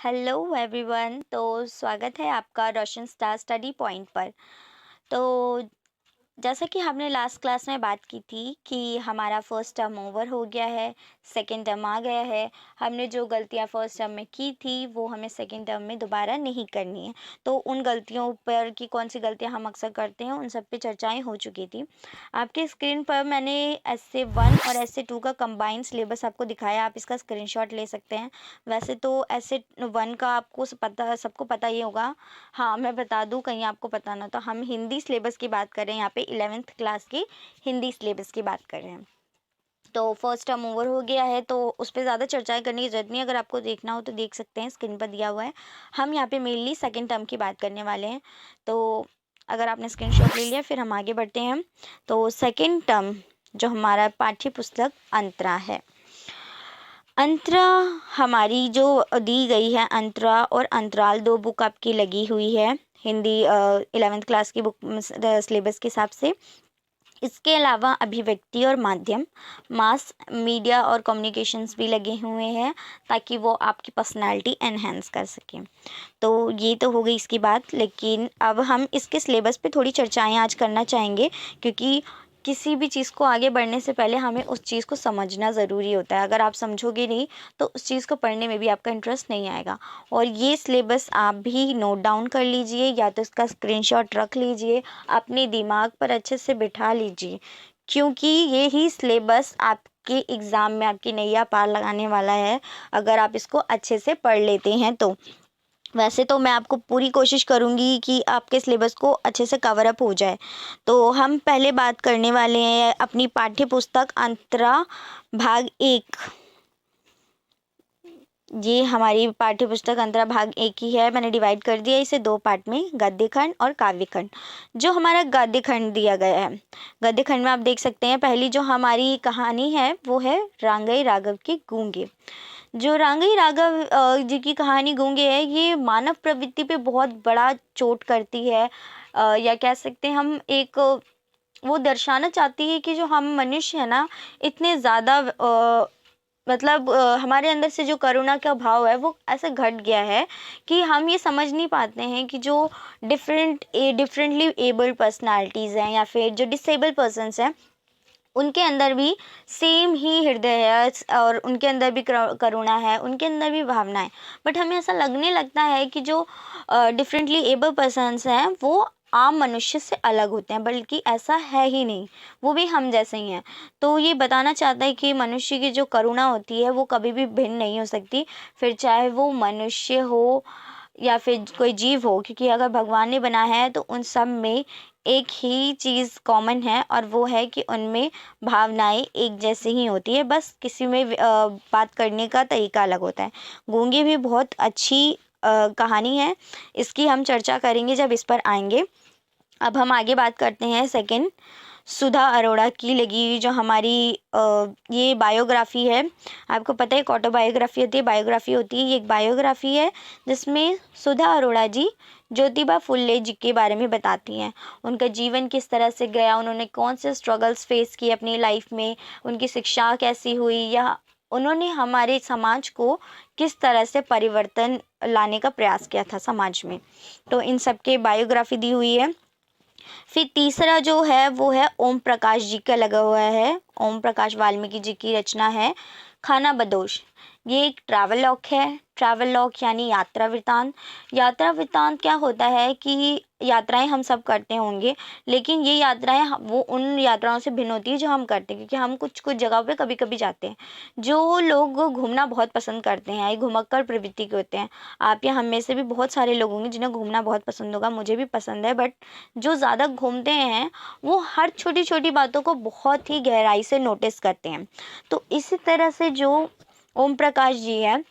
Hello everyone. तो स्वागत है आपका रोशन स्टार स्टडी पॉइंट पर। तो जैसा कि हमने लास्ट क्लास में बात की थी कि हमारा फर्स्ट टर्म ओवर हो गया है, सेकंड टर्म आ गया है। हमने जो गलतियां फर्स्ट टर्म में की थी वो हमें सेकंड टर्म में दोबारा नहीं करनी है। तो उन गलतियों पर कि कौन सी गलतियां हम अक्सर करते हैं उन सब पे चर्चाएं हो चुकी थी। आपके स्क्रीन पर मैंने essay 1 और essay 2 का कंबाइंड सिलेबस आपको दिखाया, आप इसका स्क्रीनशॉट ले सकते हैं। वैसे तो essay 1 का आपको सबको पता ही होगा। हाँ, मैं बता दूं कहीं आपको पता ना, तो हम हिंदी सिलेबस की बात कर रहे हैं, यहाँ पे 11th क्लास की हिंदी सिलेबस की बात कर रहे हैं। तो फर्स्ट टर्म ओवर हो गया है तो उस पर ज़्यादा चर्चाएं करने की जरूरत नहीं। अगर आपको देखना हो तो देख सकते हैं, स्क्रीन पर दिया हुआ है। हम यहाँ पे मेनली सेकेंड टर्म की बात करने वाले हैं। तो अगर आपने स्क्रीनशॉट ले लिया फिर हम आगे बढ़ते हैं। तो सेकेंड टर्म जो हमारा पाठ्य पुस्तक अंतरा है, अंतरा हमारी जो दी गई है, अंतरा और अंतराल दो बुक आपकी लगी हुई है हिंदी 11th क्लास की बुक सिलेबस के हिसाब से। इसके अलावा अभिव्यक्ति और माध्यम, मास मीडिया और कम्युनिकेशंस भी लगे हुए हैं ताकि वो आपकी पर्सनालिटी एनहेंस कर सकें। तो ये तो हो गई इसकी बात, लेकिन अब हम इसके सिलेबस पे थोड़ी चर्चाएं आज करना चाहेंगे, क्योंकि किसी भी चीज़ को आगे बढ़ने से पहले हमें उस चीज़ को समझना ज़रूरी होता है। अगर आप समझोगे नहीं तो उस चीज़ को पढ़ने में भी आपका इंटरेस्ट नहीं आएगा। और ये सिलेबस आप भी नोट डाउन कर लीजिए या तो इसका स्क्रीनशॉट रख लीजिए, अपने दिमाग पर अच्छे से बिठा लीजिए, क्योंकि ये ही सिलेबस आपके एग्ज़ाम में आपकी नैया पार लगाने वाला है अगर आप इसको अच्छे से पढ़ लेते हैं तो। वैसे तो मैं आपको पूरी कोशिश करूँगी कि आपके सिलेबस को अच्छे से कवर अप हो जाए। तो हम पहले बात करने वाले हैं अपनी पाठ्य पुस्तक अंतरा भाग 1। ये हमारी पाठ्य पुस्तक अंतरा भाग 1 ही है। मैंने डिवाइड कर दिया इसे दो पार्ट में, गद्य खंड और काव्य खंड। जो हमारा गद्य खंड दिया गया है, गद्य खंड में आप देख सकते हैं पहली जो हमारी कहानी है वो है रांगई राघव के गूंगे। जो रांगई राघव जी की कहानी गूंगे है, ये मानव प्रवृत्ति पे बहुत बड़ा चोट करती है, या कह सकते हैं हम एक वो दर्शाना चाहती है कि जो हम मनुष्य है ना, इतने ज़्यादा मतलब हमारे अंदर से जो करुणा का भाव है वो ऐसे घट गया है कि हम ये समझ नहीं पाते हैं कि जो डिफरेंटली एबल्ड पर्सनालिटीज़ हैं या फिर जो डिसेबल पर्सन्स हैं, उनके अंदर भी सेम ही हृदय है और उनके अंदर भी करुणा है, उनके अंदर भी भावना है। बट हमें ऐसा लगने लगता है कि जो डिफरेंटली एबल पर्सन्स हैं वो आम मनुष्य से अलग होते हैं, बल्कि ऐसा है ही नहीं, वो भी हम जैसे ही हैं। तो ये बताना चाहता है कि मनुष्य की जो करुणा होती है वो कभी भी भिन्न नहीं हो सकती, फिर चाहे वो मनुष्य हो या फिर कोई जीव हो, क्योंकि अगर भगवान ने बनाया है तो उन सब में एक ही चीज़ कॉमन है और वो है कि उनमें भावनाएं एक जैसे ही होती है, बस किसी में बात करने का तरीका अलग होता है। गूंगे भी बहुत अच्छी कहानी है, इसकी हम चर्चा करेंगे जब इस पर आएंगे। अब हम आगे बात करते हैं सेकंड, सुधा अरोड़ा की लगी हुई जो हमारी ये बायोग्राफी है। आपको पता है एक ऑटोबायोग्राफी होती है, बायोग्राफी होती है, ये एक बायोग्राफी है जिसमें सुधा अरोड़ा जी ज्योतिबा फुले जी के बारे में बताती हैं। उनका जीवन किस तरह से गया, उन्होंने कौन से स्ट्रगल्स फेस किए अपनी लाइफ में, उनकी शिक्षा कैसी हुई, या उन्होंने हमारे समाज को किस तरह से परिवर्तन लाने का प्रयास किया था समाज में। तो इन सब के बायोग्राफी दी हुई है। फिर तीसरा जो है वो है ओम प्रकाश जी का लगा हुआ है, ओम प्रकाश वाल्मीकि जी की रचना है खाना बदोश। ये एक ट्रैवल लॉग है, ट्रैवल लॉग यानी यात्रा वृतांत। यात्रा वृतांत क्या होता है कि यात्राएं हम सब करते होंगे, लेकिन ये यात्राएं वो उन यात्राओं से भिन्न होती है जो हम करते हैं, क्योंकि हम कुछ कुछ जगहों पे कभी कभी जाते हैं। जो लोग घूमना बहुत पसंद करते हैं, ये घुमक्कड़ प्रवृत्ति के होते हैं। आप या हम में से भी बहुत सारे लोग होंगे जिन्हें घूमना बहुत पसंद होगा, मुझे भी पसंद है। बट जो ज़्यादा घूमते हैं वो हर छोटी छोटी बातों को बहुत ही गहराई से नोटिस करते हैं। तो इसी तरह से जो ओम प्रकाश जी हैं,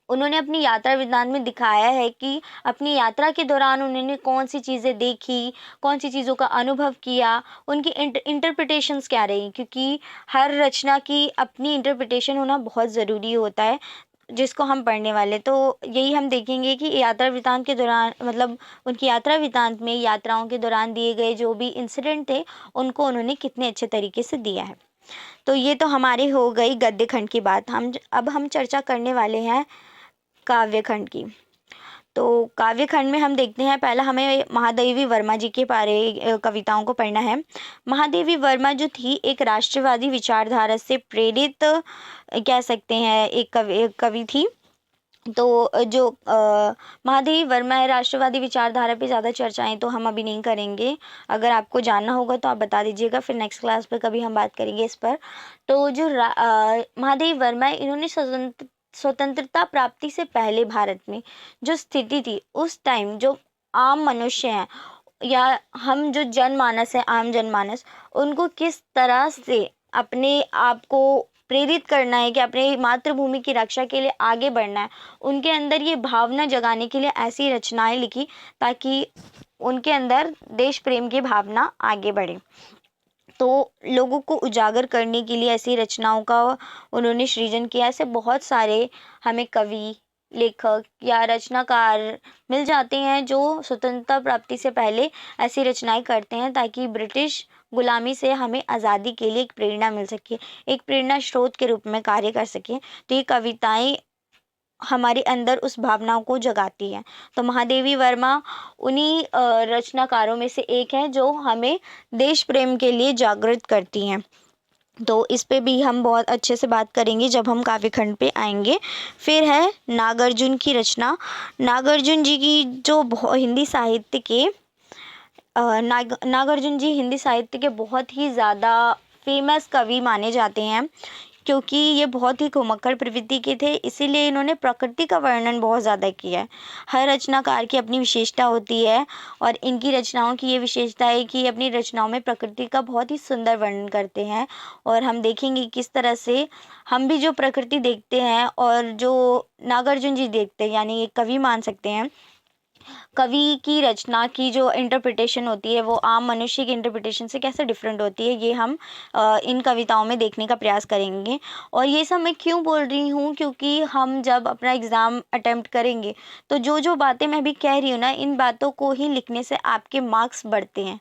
उन्होंने अपनी यात्रा वृतांत में दिखाया है कि अपनी यात्रा के दौरान उन्होंने कौन सी चीज़ें देखी, कौन सी चीज़ों का अनुभव किया, उनकी इंटरप्रिटेशंस क्या रही, क्योंकि हर रचना की अपनी इंटरप्रिटेशन होना बहुत ज़रूरी होता है जिसको हम पढ़ने वाले। तो यही हम देखेंगे कि यात्रा वृतांत के दौरान, मतलब उनकी यात्रा वृतांत में यात्राओं के दौरान दिए गए जो भी इंसिडेंट थे उनको उन्होंने कितने अच्छे तरीके से दिया है। तो ये तो हमारी हो गई गद्य खंड की बात। अब हम चर्चा करने वाले हैं काव्य खंड की। तो काव्य खंड में हम देखते हैं, पहला हमें महादेवी वर्मा जी के बारे कविताओं को पढ़ना है। महादेवी वर्मा जो थी एक राष्ट्रवादी विचारधारा से प्रेरित कह सकते हैं एक कवि थी। तो जो महादेवी वर्मा है, राष्ट्रवादी विचारधारा पे ज़्यादा चर्चाएं तो हम अभी नहीं करेंगे। अगर आपको जानना होगा तो आप बता दीजिएगा, फिर नेक्स्ट क्लास पे कभी हम बात करेंगे इस पर। तो जो महादेवी वर्मा है, इन्होंने स्वतंत्रता प्राप्ति से पहले भारत में जो स्थिति थी उस टाइम, जो आम मनुष्य हैं या हम जो जनमानस है, आम जनमानस, उनको किस तरह से अपने आप को प्रेरित करना है कि अपने मातृभूमि की रक्षा के लिए आगे बढ़ना है, उनके अंदर ये भावना जगाने के लिए ऐसी रचनाएं लिखी ताकि उनके अंदर देश प्रेम की भावना आगे बढ़े। तो लोगों को उजागर करने के लिए ऐसी रचनाओं का उन्होंने सृजन किया। ऐसे बहुत सारे हमें कवि, लेखक या रचनाकार मिल जाते हैं जो स्वतंत्रता प्राप्ति से पहले ऐसी रचनाएं करते हैं ताकि ब्रिटिश गुलामी से हमें आज़ादी के लिए एक प्रेरणा मिल सके, एक प्रेरणा स्रोत के रूप में कार्य कर सके। तो ये कविताएं हमारे अंदर उस भावनाओं को जगाती है। तो महादेवी वर्मा उन्हीं रचनाकारों में से एक है जो हमें देश प्रेम के लिए जागृत करती हैं। तो इस पे भी हम बहुत अच्छे से बात करेंगे जब हम काव्य खंड पे आएंगे। फिर है नागार्जुन की रचना। नागार्जुन जी की जो हिंदी साहित्य के नागार्जुन जी हिंदी साहित्य के बहुत ही ज़्यादा फेमस कवि माने जाते हैं, क्योंकि ये बहुत ही घुमक्कड़ प्रवृत्ति के थे, इसीलिए इन्होंने प्रकृति का वर्णन बहुत ज़्यादा किया है। हर रचनाकार की अपनी विशेषता होती है और इनकी रचनाओं की ये विशेषता है कि अपनी रचनाओं में प्रकृति का बहुत ही सुंदर वर्णन करते हैं। और हम देखेंगे किस तरह से हम भी जो प्रकृति देखते हैं और जो नागार्जुन जी देखते हैं, यानी एक कवि मान सकते हैं, कवि की रचना की जो इंटरप्रिटेशन होती है वो आम मनुष्य की इंटरप्रिटेशन से कैसे डिफरेंट होती है, ये हम इन कविताओं में देखने का प्रयास करेंगे। और ये सब मैं क्यों बोल रही हूँ, क्योंकि हम जब अपना एग्ज़ाम अटेम्प्ट करेंगे तो जो जो बातें मैं भी कह रही हूँ ना, इन बातों को ही लिखने से आपके मार्क्स बढ़ते हैं।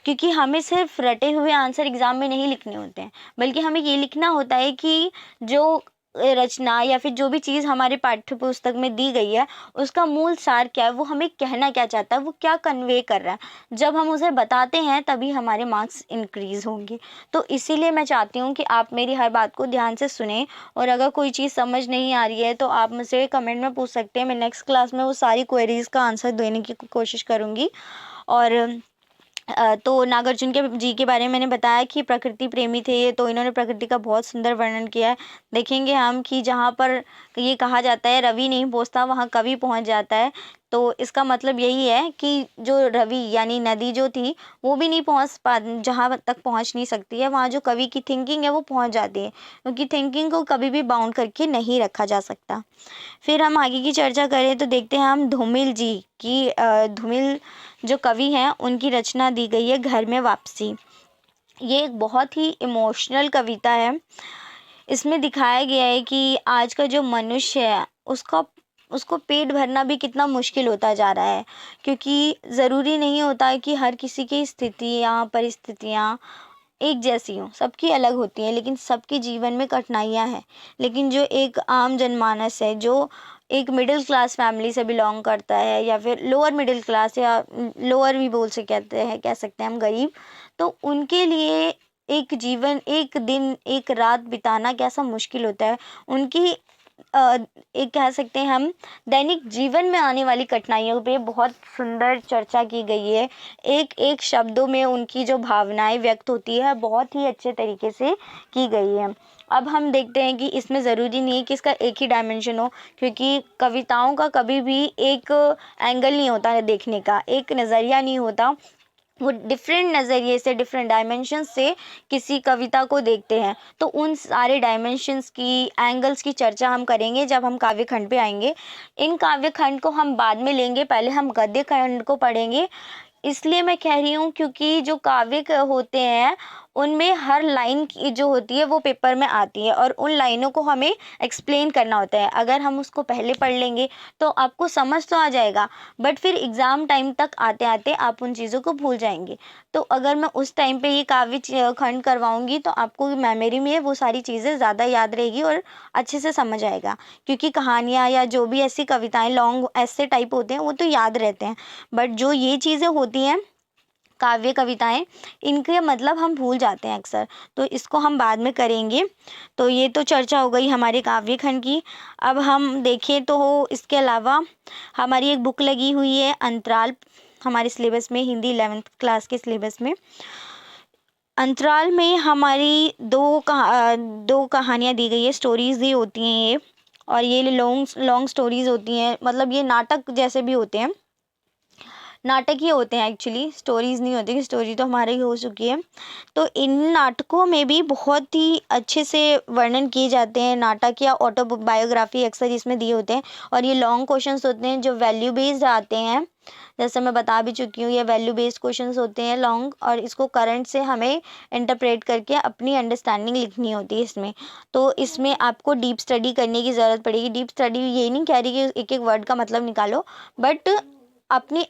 क्योंकि हमें सिर्फ रटे हुए आंसर एग्ज़ाम में नहीं लिखने होते हैं, बल्कि हमें ये लिखना होता है कि जो रचना या फिर जो भी चीज़ हमारे पाठ्य पुस्तक में दी गई है उसका मूल सार क्या है, वो हमें कहना क्या चाहता है, वो क्या कन्वे कर रहा है। जब हम उसे बताते हैं तभी हमारे मार्क्स इंक्रीज़ होंगे। तो इसीलिए मैं चाहती हूँ कि आप मेरी हर बात को ध्यान से सुने, और अगर कोई चीज़ समझ नहीं आ रही है तो आप मुझसे कमेंट में पूछ सकते हैं। मैं नेक्स्ट क्लास में वो सारी क्वेरीज़ का आंसर देने की कोशिश करूँगी। और तो नागार्जुन के जी के बारे में मैंने बताया कि प्रकृति प्रेमी थे, तो इन्होंने प्रकृति का बहुत सुंदर वर्णन किया है। देखेंगे हम कि जहाँ पर ये कहा जाता है रवि नहीं पहुँचता वहाँ कवि पहुँच जाता है, तो इसका मतलब यही है कि जो रवि यानी नदी जो थी वो भी नहीं जहाँ तक पहुँच नहीं सकती है, वहाँ जो कवि की थिंकिंग है वो पहुँच जाती है, क्योंकि थिंकिंग को कभी भी बाउंड करके नहीं रखा जा सकता। फिर हम आगे की चर्चा करें तो देखते हैं हम धूमिल जी की धूमिल जो कवि हैं उनकी रचना दी गई है घर में वापसी। ये एक बहुत ही इमोशनल कविता है। इसमें दिखाया गया है कि आज का जो मनुष्य है उसको पेट भरना भी कितना मुश्किल होता जा रहा है, क्योंकि ज़रूरी नहीं होता है कि हर किसी की स्थितियाँ परिस्थितियाँ एक जैसी हों, सबकी अलग होती हैं, लेकिन सबके जीवन में कठिनाइयाँ हैं। लेकिन जो एक आम जनमानस है, जो एक मिडिल क्लास फैमिली से बिलोंग करता है या फिर लोअर मिडिल क्लास या लोअर भी कह सकते हैं हम, गरीब, तो उनके लिए एक जीवन, एक दिन, एक रात बिताना कैसा मुश्किल होता है। उनकी एक कह सकते हैं हम दैनिक जीवन में आने वाली कठिनाइयों पे बहुत सुंदर चर्चा की गई है। एक एक शब्दों में उनकी जो भावनाएं व्यक्त होती है बहुत ही अच्छे तरीके से की गई है। अब हम देखते हैं कि इसमें ज़रूरी नहीं है कि इसका एक ही डायमेंशन हो, क्योंकि कविताओं का कभी भी एक एंगल नहीं होता है देखने का, एक नज़रिया नहीं होता। वो डिफरेंट नज़रिए से, डिफरेंट डायमेंशंस से किसी कविता को देखते हैं। तो उन सारे डायमेंशंस की, एंगल्स की चर्चा हम करेंगे जब हम काव्य खंड पे आएंगे। इन काव्य खंड को हम बाद में लेंगे, पहले हम गद्य खंड को पढ़ेंगे। इसलिए मैं कह रही हूँ क्योंकि जो काव्य होते हैं उनमें हर लाइन की जो होती है वो पेपर में आती है और उन लाइनों को हमें एक्सप्लेन करना होता है। अगर हम उसको पहले पढ़ लेंगे तो आपको समझ तो आ जाएगा, बट फिर एग्ज़ाम टाइम तक आते आते आप उन चीज़ों को भूल जाएंगे। तो अगर मैं उस टाइम पे ये काव्य खंड करवाऊंगी तो आपको मेमोरी में वो सारी चीज़ें ज़्यादा याद रहेगी और अच्छे से समझ आएगा, क्योंकि कहानियाँ या जो भी ऐसी कविताएं लॉन्ग ऐसे टाइप होते हैं वो तो याद रहते हैं, बट जो ये चीज़ें होती हैं काव्य कविताएं, इनके मतलब हम भूल जाते हैं अक्सर। तो इसको हम बाद में करेंगे। तो ये तो चर्चा हो गई हमारे काव्य खंड की। अब हम देखें तो इसके अलावा हमारी एक बुक लगी हुई है अंतराल, हमारे सिलेबस में, हिंदी 11th क्लास के सिलेबस में। अंतराल में हमारी दो कहानियाँ दी गई है, स्टोरीज़ दी होती हैं ये, और ये लॉन्ग स्टोरीज़ होती हैं, मतलब ये नाटक जैसे भी होते हैं, नाटक ही होते हैं एक्चुअली, स्टोरीज़ नहीं होती, स्टोरी तो हमारी हो चुकी है। तो इन नाटकों में भी बहुत ही अच्छे से वर्णन किए जाते हैं, नाटक या ऑटोबायोग्राफी अक्सर इसमें दिए होते हैं, और ये लॉन्ग क्वेश्चंस होते हैं जो वैल्यू बेस्ड आते हैं। जैसे मैं बता भी चुकी हूँ, ये वैल्यू बेस्ड क्वेश्चंस होते हैं लॉन्ग, और इसको करंट से हमें इंटरप्रेट करके अपनी अंडरस्टैंडिंग लिखनी होती है इसमें। तो इसमें आपको डीप स्टडी करने की ज़रूरत पड़ेगी। डीप स्टडी ये नहीं कह रही कि एक एक वर्ड का मतलब निकालो, बट अपनी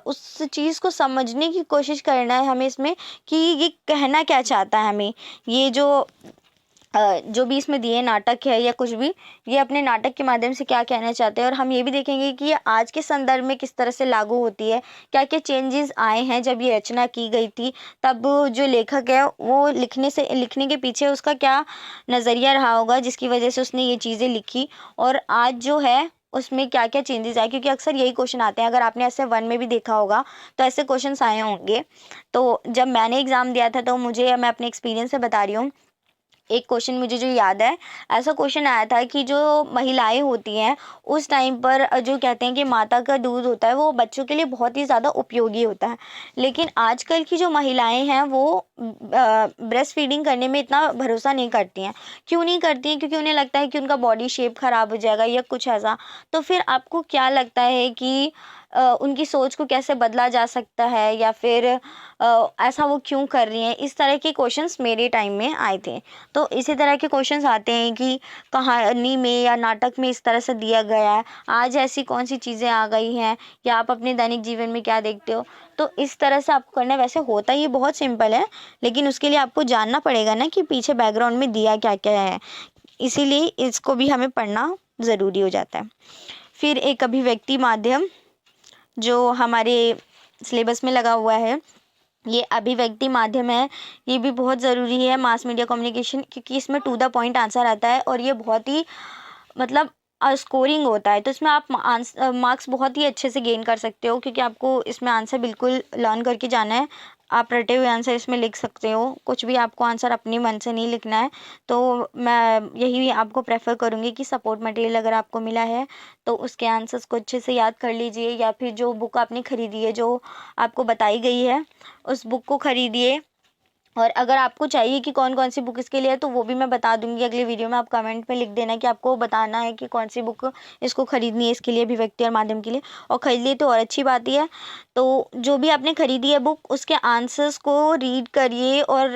उस चीज़ को समझने की कोशिश करना है हमें इसमें, कि ये कहना क्या चाहता है हमें। ये जो भी इसमें दिए नाटक है या कुछ भी, ये अपने नाटक के माध्यम से क्या कहना चाहते हैं। और हम ये भी देखेंगे कि ये आज के संदर्भ में किस तरह से लागू होती है, क्या क्या चेंजेस आए हैं जब ये रचना की गई थी, तब जो लेखक है वो लिखने के पीछे उसका क्या नज़रिया रहा होगा जिसकी वजह से उसने ये चीज़ें लिखी, और आज जो है उसमें क्या क्या चेंजेस आए। क्योंकि अक्सर यही क्वेश्चन आते हैं, अगर आपने ऐसे 1 में भी देखा होगा तो ऐसे क्वेश्चंस आए होंगे। तो जब मैंने एग्ज़ाम दिया था तो मैं अपने एक्सपीरियंस से बता रही हूँ, एक क्वेश्चन मुझे जो याद है, ऐसा क्वेश्चन आया था कि जो महिलाएं होती हैं उस टाइम पर जो कहते हैं कि माता का दूध होता है वो बच्चों के लिए बहुत ही ज़्यादा उपयोगी होता है, लेकिन आजकल की जो महिलाएं हैं वो ब्रेस्ट फीडिंग करने में इतना भरोसा नहीं करती हैं। क्यों नहीं करती हैं? क्योंकि उन्हें लगता है कि उनका बॉडी शेप ख़राब हो जाएगा या कुछ ऐसा। तो फिर आपको क्या लगता है कि उनकी सोच को कैसे बदला जा सकता है, या फिर ऐसा वो क्यों कर रही हैं? इस तरह के क्वेश्चंस मेरे टाइम में आए थे। तो इसी तरह के क्वेश्चंस आते हैं कि कहानी में या नाटक में इस तरह से दिया गया है, आज ऐसी कौन सी चीज़ें आ गई हैं, या आप अपने दैनिक जीवन में क्या देखते हो। तो इस तरह से आपको करना है। वैसे होता ये बहुत सिंपल है, लेकिन उसके लिए आपको जानना पड़ेगा ना कि पीछे बैकग्राउंड में दिया क्या क्या है, इसीलिए इसको भी हमें पढ़ना ज़रूरी हो जाता है। फिर एक अभिव्यक्ति माध्यम जो हमारे सिलेबस में लगा हुआ है, ये अभिव्यक्ति माध्यम है, ये भी बहुत ज़रूरी है मास मीडिया कम्युनिकेशन, क्योंकि इसमें टू द पॉइंट आंसर आता है और ये बहुत ही मतलब स्कोरिंग होता है। तो इसमें आप मार्क्स बहुत ही अच्छे से गेन कर सकते हो, क्योंकि आपको इसमें आंसर बिल्कुल लर्न करके जाना है। आप रटे हुए आंसर इसमें लिख सकते हो, कुछ भी आपको आंसर अपने मन से नहीं लिखना है। तो मैं यही आपको प्रेफर करूँगी कि सपोर्ट मटेरियल अगर आपको मिला है तो उसके आंसर्स को अच्छे से याद कर लीजिए, या फिर जो बुक आपने ख़रीदी है जो आपको बताई गई है उस बुक को ख़रीदिए। और अगर आपको चाहिए कि कौन कौन सी बुक इसके लिए है तो वो भी मैं बता दूंगी अगले वीडियो में। आप कमेंट में लिख देना कि आपको बताना है कि कौन सी बुक इसको खरीदनी है, इसके लिए, अभिव्यक्ति और माध्यम के लिए। और ख़रीद लिए तो और अच्छी बात ही है। तो जो भी आपने ख़रीदी है बुक, उसके आंसर्स को रीड करिए और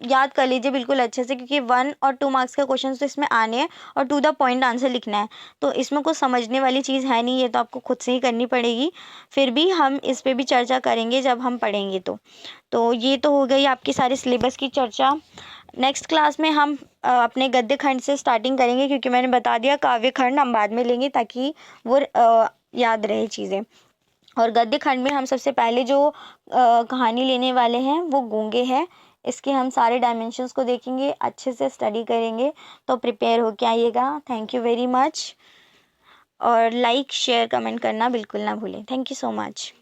याद कर लीजिए बिल्कुल अच्छे से, क्योंकि 1 और 2 मार्क्स के क्वेश्चन तो इसमें आने हैं और टू द पॉइंट आंसर लिखना है। तो इसमें कुछ समझने वाली चीज़ है नहीं, ये तो आपको खुद से ही करनी पड़ेगी। फिर भी हम इस पर भी चर्चा करेंगे जब हम पढ़ेंगे। तो ये तो हो गई आपकी सारी सिलेबस की चर्चा। नेक्स्ट क्लास में हम अपने गद्य खंड से स्टार्टिंग करेंगे, क्योंकि मैंने बता दिया काव्य खंड हम बाद में लेंगे ताकि वो याद रहे चीज़ें। और गद्य खंड में हम सबसे पहले जो कहानी लेने वाले हैं वो गूंगे हैं। इसके हम सारे डायमेंशंस को देखेंगे, अच्छे से स्टडी करेंगे। तो प्रिपेयर होके आइएगा। Thank you very much. और लाइक शेयर कमेंट करना बिल्कुल ना भूलें। Thank you so much.